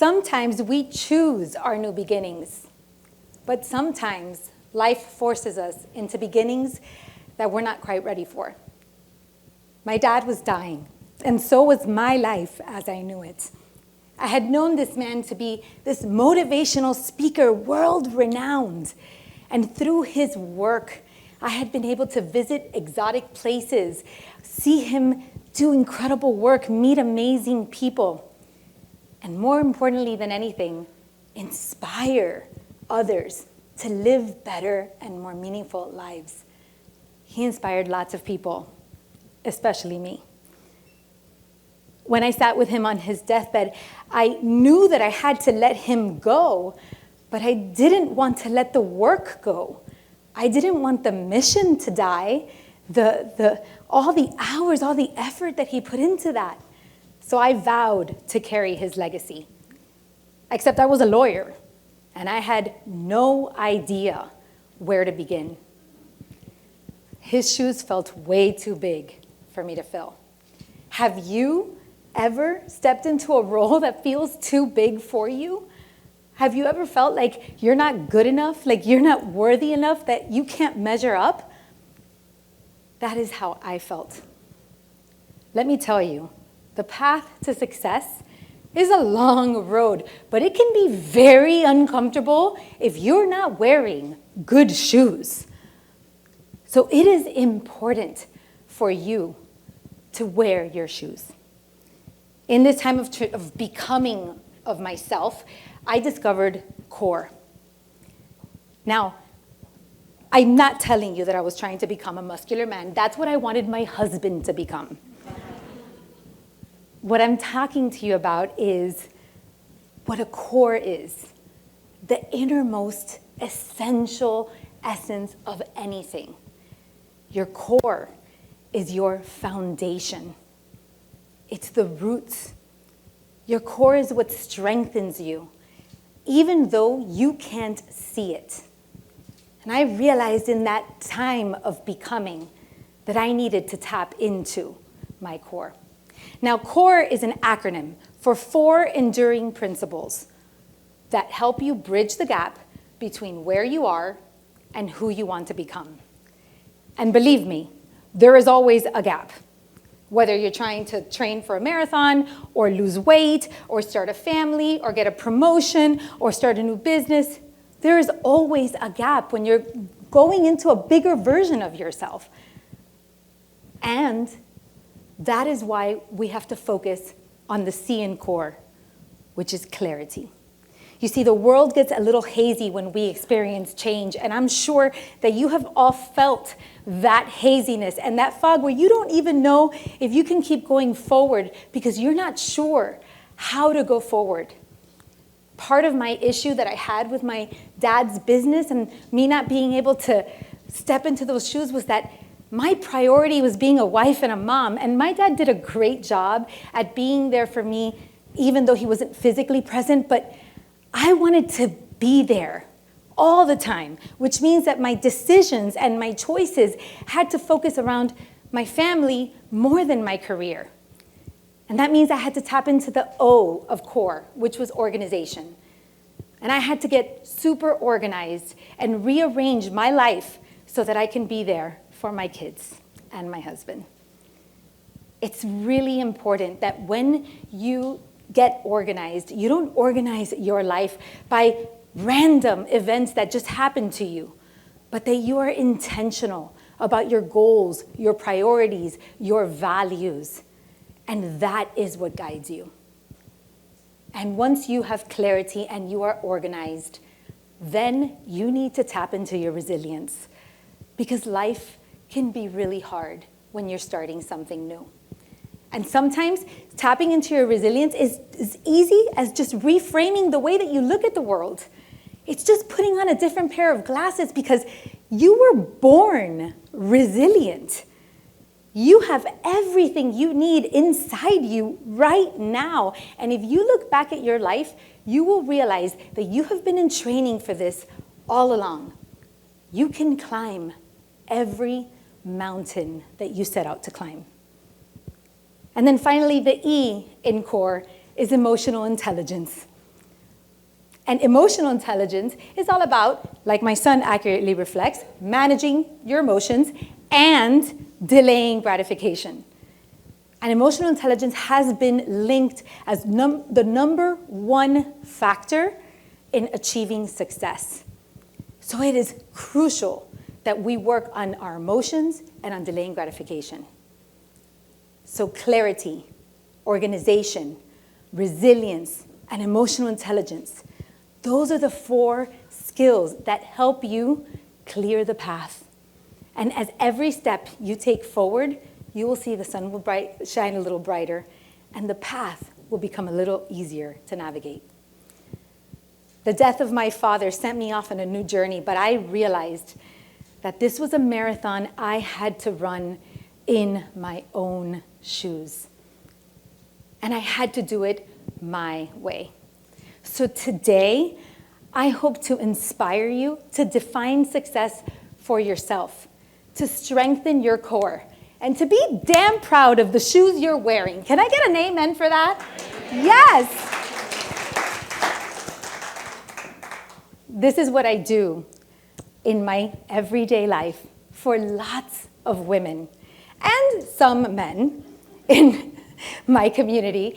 Sometimes we choose our new beginnings, but sometimes life forces us into beginnings that we're not quite ready for. My dad was dying, and so was my life as I knew it. I had known this man to be this motivational speaker, world-renowned, and through his work, I had been able to visit exotic places, see him do incredible work, meet amazing people, and more importantly than anything, inspire others to live better and more meaningful lives. He inspired lots of people, especially me. When I sat with him on his deathbed, I knew that I had to let him go, but I didn't want to let the work go. I didn't want the mission to die, all the hours, all the effort that he put into that. So I vowed to carry his legacy. Except I was a lawyer, and I had no idea where to begin. His shoes felt way too big for me to fill. Have you ever stepped into a role that feels too big for you? Have you ever felt like you're not good enough, like you're not worthy enough, that you can't measure up? That is how I felt. Let me tell you, the path to success is a long road, but it can be very uncomfortable if you're not wearing good shoes. So it is important for you to wear your shoes. In this time of becoming of myself, I discovered core. Now, I'm not telling you that I was trying to become a muscular man. That's what I wanted my husband to become. What I'm talking to you about is what a core is, the innermost essential essence of anything. Your core is your foundation. It's the roots. Your core is what strengthens you, even though you can't see it. And I realized in that time of becoming that I needed to tap into my core. Now, CORE is an acronym for 4 enduring principles that help you bridge the gap between where you are and who you want to become. And believe me, there is always a gap. Whether you're trying to train for a marathon, or lose weight, or start a family, or get a promotion, or start a new business, there is always a gap when you're going into a bigger version of yourself. And that is why we have to focus on the C in CORE, which is clarity. You see, the world gets a little hazy when we experience change, and I'm sure that you have all felt that haziness and that fog where you don't even know if you can keep going forward because you're not sure how to go forward. Part of my issue that I had with my dad's business and me not being able to step into those shoes was that my priority was being a wife and a mom, and my dad did a great job at being there for me even though he wasn't physically present, but I wanted to be there all the time, which means that my decisions and my choices had to focus around my family more than my career. And that means I had to tap into the O of CORE, which was organization. And I had to get super organized and rearrange my life so that I can be there for my kids and my husband. It's really important that when you get organized, you don't organize your life by random events that just happen to you, but that you are intentional about your goals, your priorities, your values, and that is what guides you. And once you have clarity and you are organized, then you need to tap into your resilience, because life can be really hard when you're starting something new. And sometimes tapping into your resilience is as easy as just reframing the way that you look at the world. It's just putting on a different pair of glasses because you were born resilient. You have everything you need inside you right now. And if you look back at your life, you will realize that you have been in training for this all along. You can climb every mountain that you set out to climb. And then finally, the E in CORE is emotional intelligence. And emotional intelligence is all about, like my son accurately reflects, managing your emotions and delaying gratification. And emotional intelligence has been linked as the number one factor in achieving success. So it is crucial that we work on our emotions and on delaying gratification. So clarity, organization, resilience, and emotional intelligence, those are the 4 skills that help you clear the path. And as every step you take forward, you will see the sun will shine a little brighter, and the path will become a little easier to navigate. The death of my father sent me off on a new journey, but I realized that this was a marathon I had to run in my own shoes. And I had to do it my way. So today, I hope to inspire you to define success for yourself, to strengthen your core, and to be damn proud of the shoes you're wearing. Can I get an amen for that? Yes. This is what I do in my everyday life for lots of women and some men in my community.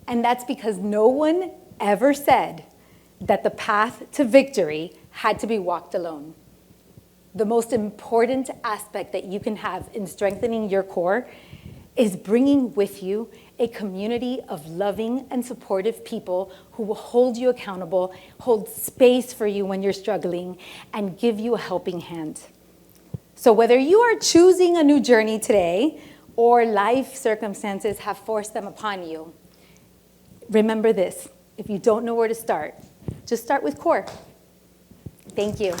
And that's because no one ever said that the path to victory had to be walked alone. The most important aspect that you can have in strengthening your core is bringing with you a community of loving and supportive people who will hold you accountable, hold space for you when you're struggling, and give you a helping hand. So whether you are choosing a new journey today or life circumstances have forced them upon you, remember this: if you don't know where to start, just start with core. Thank you.